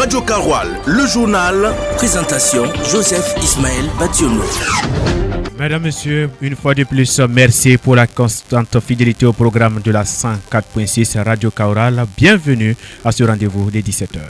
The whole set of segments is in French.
Radio Karoual, le journal. Présentation Joseph Ismaël Bationo. Mesdames, Messieurs, une fois de plus, merci pour la constante fidélité au programme de la 104.6 Radio Karoual. Bienvenue à ce rendez-vous des 17h.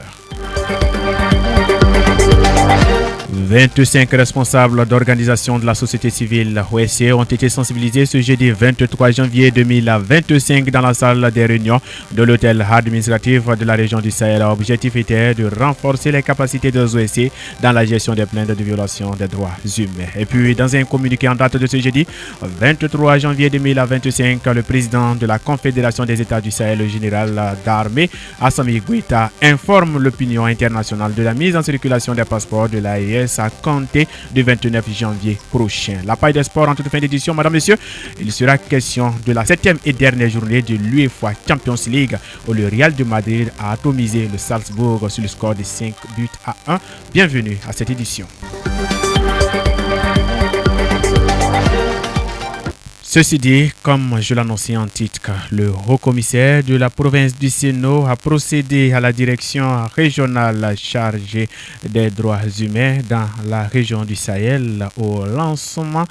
25 responsables d'organisations de la société civile OSC ont été sensibilisés ce jeudi 23 janvier 2025 dans la salle des réunions de l'hôtel administratif de la région du Sahel. L'objectif était de renforcer les capacités des OSC dans la gestion des plaintes de violation des droits humains. Et puis, dans un communiqué en date de ce jeudi 23 janvier 2025, le président de la Confédération des États du Sahel, le général d'armée Assami Goïta, informe l'opinion internationale de la mise en circulation des passeports de l'AES à compter du 29 janvier prochain. La paille des sports en toute fin d'édition, mesdames, messieurs, il sera question de la 7e et dernière journée de l'UEFA Champions League où le Real de Madrid a atomisé le Salzbourg sur le score de 5-1. Bienvenue à cette édition. Ceci dit, comme je l'annonçais en titre, le haut-commissaire de la province du Sénat a procédé à la direction régionale chargée des droits humains dans la région du Sahel au lancement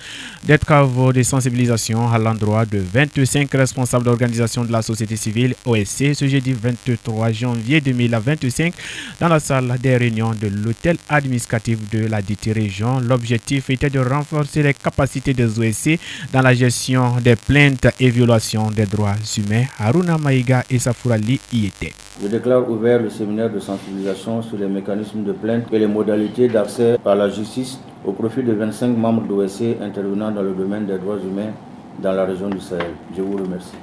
des travaux de sensibilisation à l'endroit de 25 responsables d'organisations de la société civile OSC ce jeudi 23 janvier 2025 dans la salle des réunions de l'hôtel administratif de la dite région. L'objectif était de renforcer les capacités des OSC dans la gestion des plaintes et violations des droits humains. Haruna Maïga et Safourali y étaient. Je déclare ouvert le séminaire de sensibilisation sur les mécanismes de plainte et les modalités d'accès à la justice au profit de 25 membres d'OSC intervenant dans le domaine des droits humains dans la région du Sahel. Je vous remercie.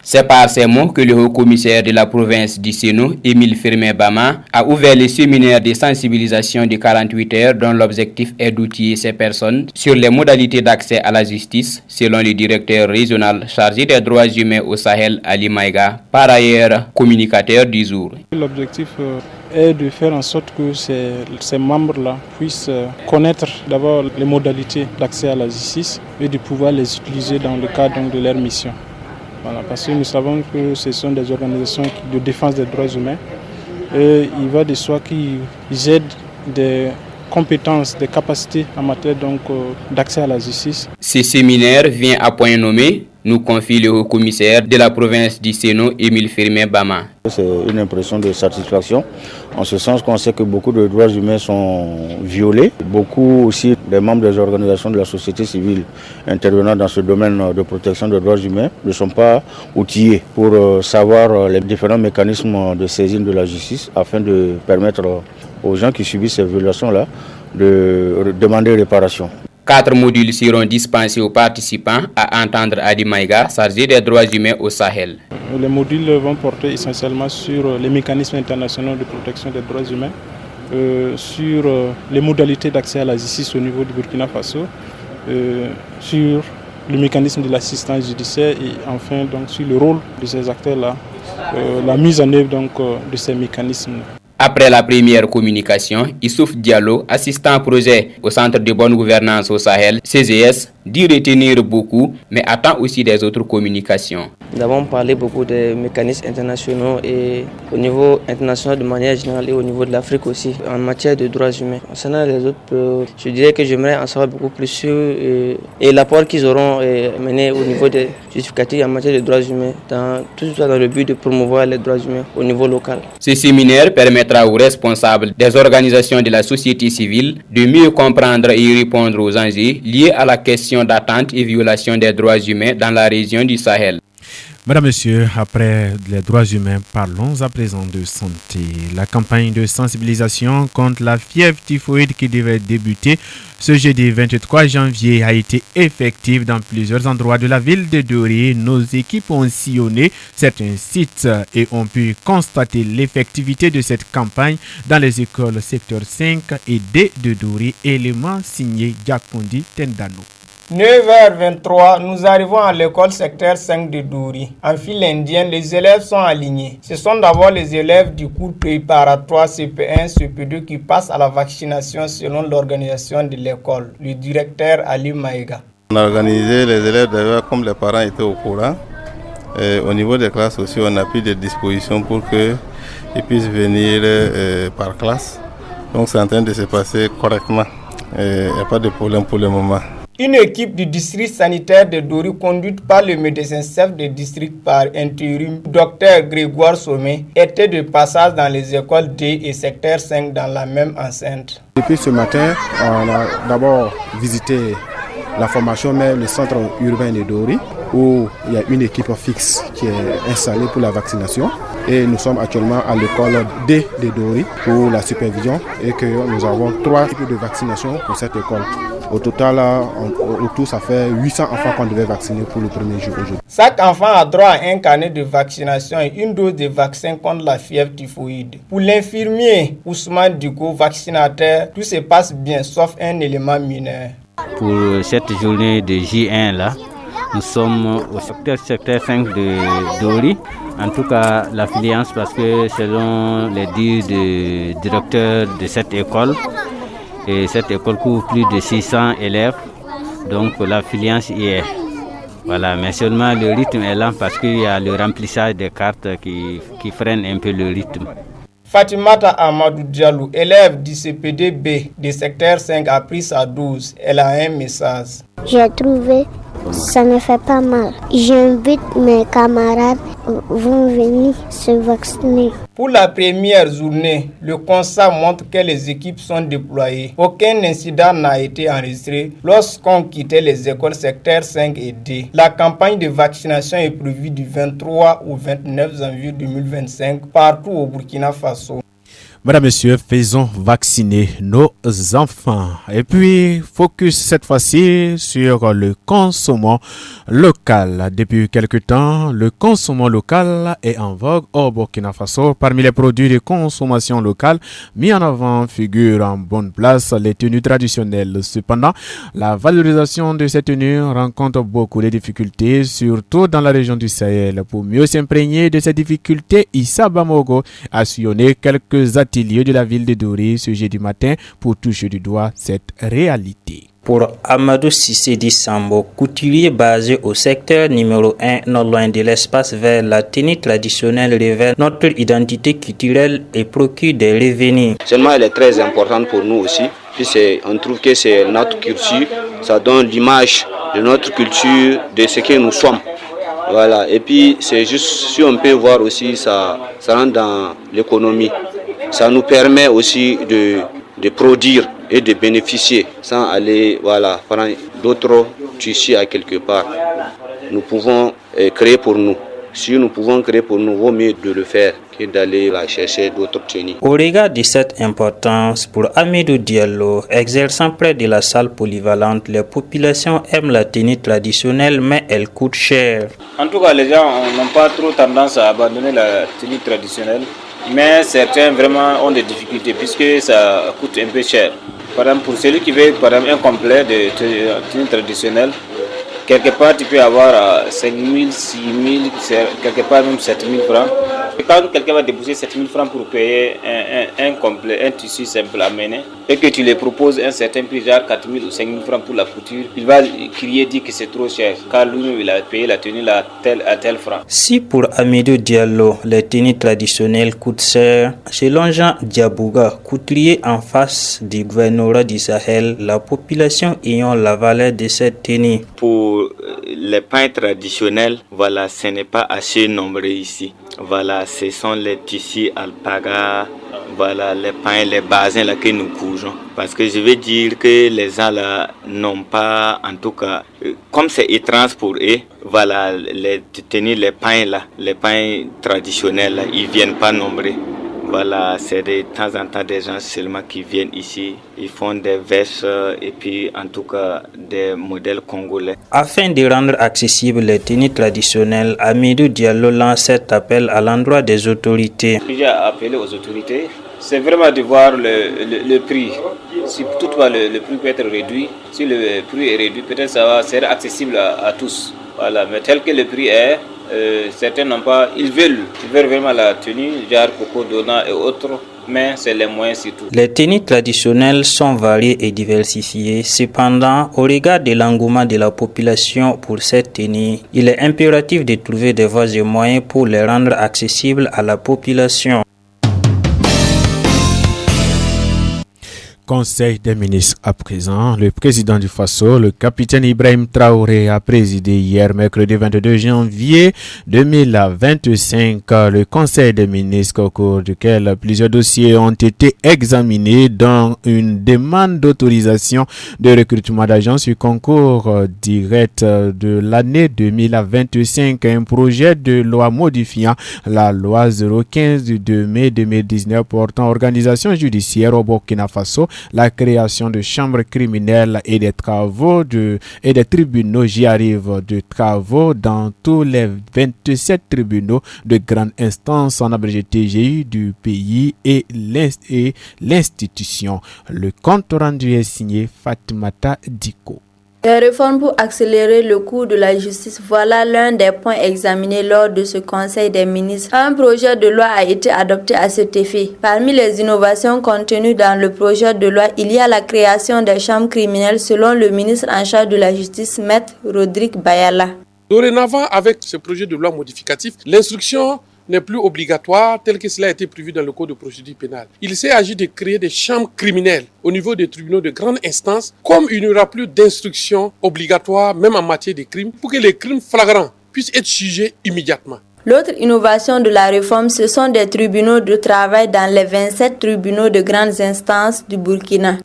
C'est par ces mots que le haut-commissaire de la province du Sénat, Émile Firmin-Bama, a ouvert le séminaire de sensibilisation de 48 heures dont l'objectif est d'outiller ces personnes sur les modalités d'accès à la justice, selon le directeur régional chargé des droits humains au Sahel, Ali Maïga, par ailleurs communicateur du jour. L'objectif est de faire en sorte que ces membres-là puissent connaître d'abord les modalités d'accès à la justice et de pouvoir les utiliser dans le cadre de leur mission. Voilà, parce que nous savons que ce sont des organisations de défense des droits humains et il va de soi qu'ils aident des compétences, des capacités en matière d'accès à la justice. Ce séminaire vient à point nommé, nous confie le haut-commissaire de la province du Sénat, Émile Firmin-Bama. C'est une impression de satisfaction, en ce sens qu'on sait que beaucoup de droits humains sont violés. Beaucoup aussi des membres des organisations de la société civile intervenant dans ce domaine de protection des droits humains ne sont pas outillés pour savoir les différents mécanismes de saisine de la justice afin de permettre aux gens qui subissent ces violations-là de demander réparation. 4 modules seront dispensés aux participants, à entendre Adi Maïga, chargé des droits humains au Sahel. Les modules vont porter essentiellement sur les mécanismes internationaux de protection des droits humains, sur les modalités d'accès à la justice au niveau du Burkina Faso, sur le mécanisme de l'assistance judiciaire et enfin sur le rôle de ces acteurs-là, la mise en œuvre de ces mécanismes. Après la première communication, Issouf Diallo, assistant projet au Centre de bonne gouvernance au Sahel, CGS, dit retenir beaucoup, mais attend aussi des autres communications. Nous avons parlé beaucoup des mécanismes internationaux et au niveau international de manière générale et au niveau de l'Afrique aussi, en matière de droits humains. Concernant les autres, je dirais que j'aimerais en savoir beaucoup plus sur et l'apport qu'ils auront mené au niveau des justificatifs en matière de droits humains, tout ça dans le but de promouvoir les droits humains au niveau local. Ce séminaire permettra aux responsables des organisations de la société civile de mieux comprendre et répondre aux enjeux liés à la question d'attente et violation des droits humains dans la région du Sahel. Mesdames, Messieurs, après les droits humains, parlons à présent de santé. La campagne de sensibilisation contre la fièvre typhoïde qui devait débuter ce jeudi 23 janvier a été effective dans plusieurs endroits de la ville de Dori. Nos équipes ont sillonné certains sites et ont pu constater l'effectivité de cette campagne dans les écoles secteur 5 et D de Dori, élément signé Diakondi Tendano. 9h23, nous arrivons à l'école secteur 5 de Douri. En file indienne, les élèves sont alignés. Ce sont d'abord les élèves du cours préparatoire CP1, CP2 qui passent à la vaccination selon l'organisation de l'école. Le directeur Ali Maïga. On a organisé les élèves d'ailleurs comme les parents étaient au courant. Et au niveau des classes aussi, on a pris des dispositions pour qu'ils puissent venir par classe. Donc c'est en train de se passer correctement. Il n'y a pas de problème pour le moment. Une équipe du district sanitaire de Dori conduite par le médecin-chef de district par intérim, Dr Grégoire Sommet, était de passage dans les écoles D et secteur 5 dans la même enceinte. Depuis ce matin, on a d'abord visité la formation, mais le centre urbain de Dori, où il y a une équipe fixe qui est installée pour la vaccination. Et nous sommes actuellement à l'école D de Dori pour la supervision et que nous avons 3 types de vaccination pour cette école. Au total, ça fait 800 enfants qu'on devait vacciner pour le premier jour aujourd'hui. Chaque enfant a droit à un carnet de vaccination et une dose de vaccin contre la fièvre typhoïde. Pour l'infirmier Ousmane Diko, vaccinateur, tout se passe bien sauf un élément mineur. Pour cette journée de J1 là, nous sommes au secteur 5 de Dori. En tout cas, l'affluence, parce que selon les dires du directeur de cette école, et cette école couvre plus de 600 élèves, donc l'affluence y est. Voilà, mais seulement le rythme est lent parce qu'il y a le remplissage des cartes qui freine un peu le rythme. Fatimata Amadou Diallo, élève du CPD-B du secteur 5, a pris sa dose. Elle a un message. J'ai trouvé, ça ne fait pas mal. J'invite mes camarades vont venir se vacciner. Pour la première journée, le constat montre que les équipes sont déployées. Aucun incident n'a été enregistré lorsqu'on quittait les écoles secteur 5 et D. La campagne de vaccination est prévue du 23 au 29 janvier 2025 partout au Burkina Faso. Mesdames, Messieurs, faisons vacciner nos enfants. Et puis, focus cette fois-ci sur le consommant local. Depuis quelque temps, le consommant local est en vogue au Burkina Faso. Parmi les produits de consommation locale mis en avant figurent en bonne place les tenues traditionnelles. Cependant, la valorisation de ces tenues rencontre beaucoup de difficultés, surtout dans la région du Sahel. Pour mieux s'imprégner de ces difficultés, Issa Bamogo a sillonné quelques ateliers de la ville de Dori ce jeudi matin pour toucher du doigt cette réalité. Pour Amadou Sissedi Sambo, couturier basé au secteur numéro 1, non loin de l'espace vert, la tenue traditionnelle révèle notre identité culturelle et procure des revenus. Seulement, elle est très importante pour nous aussi. Puis on trouve que c'est notre culture, ça donne l'image de notre culture, de ce que nous sommes. Voilà. Et puis c'est juste, si on peut voir aussi, ça rentre dans l'économie. Ça nous permet aussi de produire et de bénéficier sans aller prendre d'autres tissus à quelque part. Nous pouvons créer pour nous. Si nous pouvons créer pour nous, vaut mieux de le faire que d'aller chercher d'autres tenues. Au regard de cette importance, pour Amidou Diallo, exerçant près de la salle polyvalente, les populations aiment la tenue traditionnelle, mais elle coûte cher. En tout cas, les gens n'ont pas trop tendance à abandonner la tenue traditionnelle. Mais certains vraiment ont des difficultés puisque ça coûte un peu cher. Par exemple, pour celui qui veut un complet de tenue traditionnelle, quelque part tu peux avoir 5 000, 6 000, quelque part même 7 000 francs. Et quand quelqu'un va débourser 7 000 francs pour payer un complet, un tissu simple à mener, et que tu lui proposes un certain prix, genre 4 000 ou 5 000 francs pour la couture, il va crier, dire que c'est trop cher, car lui il a payé la tenue à tel franc. Si pour Amidou Diallo, les tenues traditionnelles coûtent cher, selon Jean Diabouga, couturier en face du gouvernorat du Sahel, la population ayant la valeur de cette tenue. Pour les pains traditionnels, voilà, ce n'est pas assez nombreux ici. Voilà, ce sont les tissus alpaga, voilà, les pains, les basins là que nous couvrons. Parce que je veux dire que les gens là n'ont pas, en tout cas, comme c'est étrange pour eux, voilà, les tenues, les pains là, les pains traditionnels là, ils viennent pas nombreux. Voilà, c'est de temps en temps des gens seulement qui viennent ici, ils font des vestes et puis en tout cas des modèles congolais. Afin de rendre accessibles les tenues traditionnelles, Amidou Diallo lance cet appel à l'endroit des autorités. J'ai appelé aux autorités, c'est vraiment de voir le prix. Si toutefois le prix peut être réduit, si le prix est réduit, peut-être ça va ser accessible à tous. Voilà, mais tel que le prix est, certains n'ont pas, ils veulent vraiment la tenue, genre Coco Dona et autres, mais c'est les moyens surtout. Les tenues traditionnelles sont variées et diversifiées. Cependant, au regard de l'engouement de la population pour cette tenue, il est impératif de trouver des voies et moyens pour les rendre accessibles à la population. Conseil des ministres à présent, le président du Faso, le capitaine Ibrahim Traoré, a présidé hier, mercredi 22 janvier 2025, le Conseil des ministres au cours duquel plusieurs dossiers ont été examinés, dont une demande d'autorisation de recrutement d'agents sur concours direct de l'année 2025, un projet de loi modifiant la loi 015 du 2 mai 2019 portant organisation judiciaire au Burkina Faso, la création de chambres criminelles et des tribunaux, j'y arrive, de travaux dans tous les 27 tribunaux de grande instance en abrégé TGI du pays et l'institution. Le compte rendu est signé Fatimata Diko. Les réformes pour accélérer le cours de la justice, voilà l'un des points examinés lors de ce Conseil des ministres. Un projet de loi a été adopté à cet effet. Parmi les innovations contenues dans le projet de loi, il y a la création des chambres criminelles selon le ministre en charge de la justice, Maître Rodrigue Bayala. Dorénavant, avec ce projet de loi modificatif, l'instruction n'est plus obligatoire tel que cela a été prévu dans le Code de procédure pénale. Il s'agit de créer des chambres criminelles au niveau des tribunaux de grande instance, comme il n'y aura plus d'instruction obligatoire, même en matière de crimes, pour que les crimes flagrants puissent être jugés immédiatement. L'autre innovation de la réforme, ce sont des tribunaux de travail dans les 27 tribunaux de grandes instances du Burkina.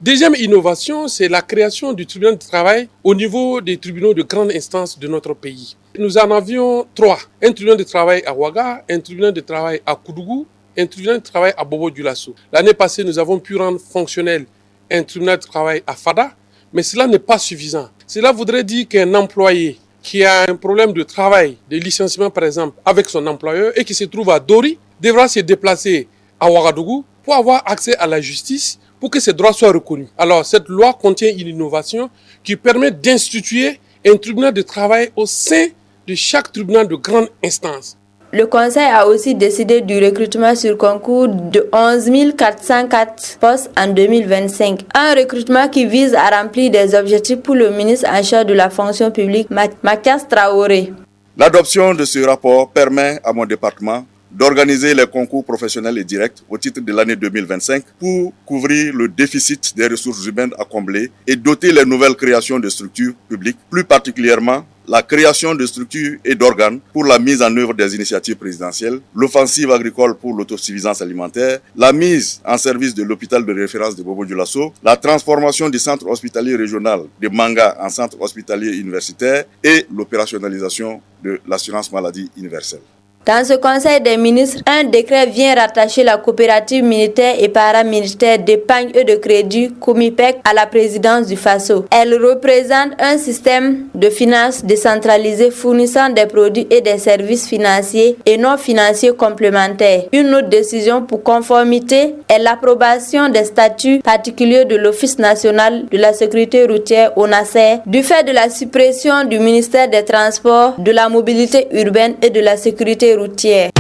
Deuxième innovation, c'est la création du tribunal de travail au niveau des tribunaux de grande instance de notre pays. Nous en avions 3. Un tribunal de travail à Ouaga, un tribunal de travail à Koudougou, un tribunal de travail à Bobo-Dioulasso. L'année passée, nous avons pu rendre fonctionnel un tribunal de travail à Fada, mais cela n'est pas suffisant. Cela voudrait dire qu'un employé qui a un problème de travail, de licenciement par exemple, avec son employeur et qui se trouve à Dori, devra se déplacer à Ouagadougou pour avoir accès à la justice, pour que ses droits soient reconnus. Alors, cette loi contient une innovation qui permet d'instituer un tribunal de travail au sein de chaque tribunal de grande instance. Le Conseil a aussi décidé du recrutement sur concours de 11 404 postes en 2025. Un recrutement qui vise à remplir des objectifs pour le ministre en charge de la fonction publique, Mathias Traoré. L'adoption de ce rapport permet à mon département d'organiser les concours professionnels et directs au titre de l'année 2025 pour couvrir le déficit des ressources humaines à combler et doter les nouvelles créations de structures publiques, plus particulièrement la création de structures et d'organes pour la mise en œuvre des initiatives présidentielles, l'offensive agricole pour l'autosuffisance alimentaire, la mise en service de l'hôpital de référence de Bobo-Dioulasso, la transformation du centre hospitalier régional de Manga en centre hospitalier universitaire et l'opérationnalisation de l'assurance maladie universelle. Dans ce Conseil des ministres, un décret vient rattacher la coopérative militaire et paramilitaire d'épargne et de crédit Comipec à la présidence du Faso. Elle représente un système de finances décentralisé fournissant des produits et des services financiers et non financiers complémentaires. Une autre décision pour conformité est l'approbation des statuts particuliers de l'Office national de la sécurité routière ONASER du fait de la suppression du ministère des Transports, de la mobilité urbaine et de la sécurité routière.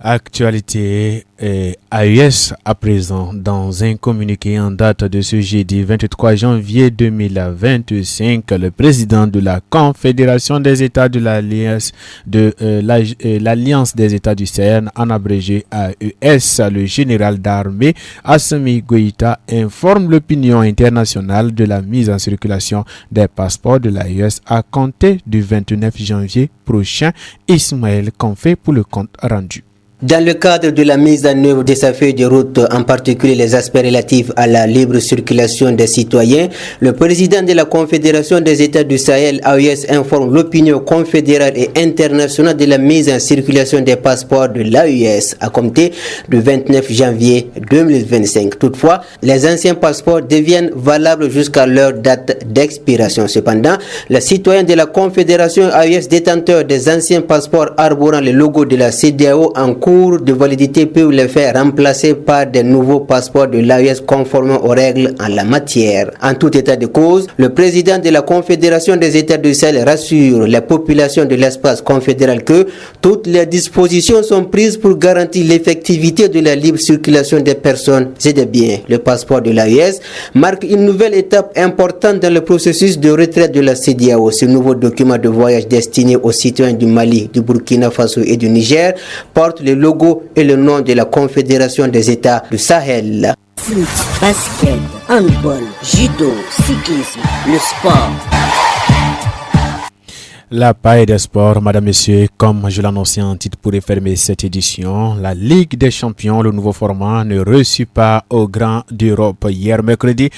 Actualité AES à présent. Dans un communiqué en date de ce jeudi 23 janvier 2025, le président de la Confédération des États de l'Alliance des États du Sahel, en abrégé AES, le général d'armée Assimi Goïta, informe l'opinion internationale de la mise en circulation des passeports de l'AES à compter du 29 janvier prochain. Ismaël Confé pour le compte rendu. Dans le cadre de la mise en œuvre de sa feuille de route, en particulier les aspects relatifs à la libre circulation des citoyens, le président de la Confédération des États du Sahel, AES, informe l'opinion confédérale et internationale de la mise en circulation des passeports de l'AES à compter du 29 janvier 2025. Toutefois, les anciens passeports deviennent valables jusqu'à leur date d'expiration. Cependant, les citoyens de la Confédération AES détenteurs des anciens passeports arborant le logo de la CEDEAO en cours cours de validité peuvent les faire remplacer par des nouveaux passeports de l'AES conformément aux règles en la matière. En tout état de cause, le président de la Confédération des États du Sahel rassure les populations de l'espace confédéral que toutes les dispositions sont prises pour garantir l'effectivité de la libre circulation des personnes et des biens. Le passeport de l'AES marque une nouvelle étape importante dans le processus de retraite de la CEDEAO. Ce nouveau document de voyage destiné aux citoyens du Mali, du Burkina Faso et du Niger porte le logo et le nom de la Confédération des États du Sahel. Foot, basket, handball, judo, cyclisme, le sport. La paille des sports, madame, messieurs, comme je l'annonçais en titre pour fermer cette édition, la Ligue des champions, le nouveau format, ne reçut pas au Grand d'Europe hier mercredi.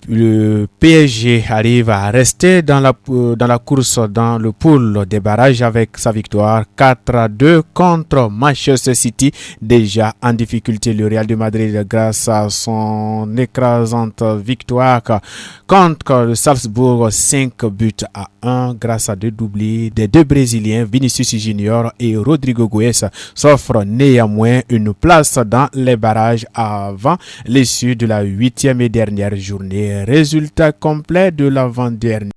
Le PSG arrive à rester dans la course dans le pool des barrages avec sa victoire 4-2 contre Manchester City, déjà en difficulté. Le Real de Madrid, grâce à son écrasante victoire contre le Salzbourg, 5-1 grâce à deux doublés des deux Brésiliens Vinicius Junior et Rodrigo Goes, s'offre néanmoins une place dans les barrages avant l'issue de la 8e et dernière journée. Résultat complet de l'avant-dernier.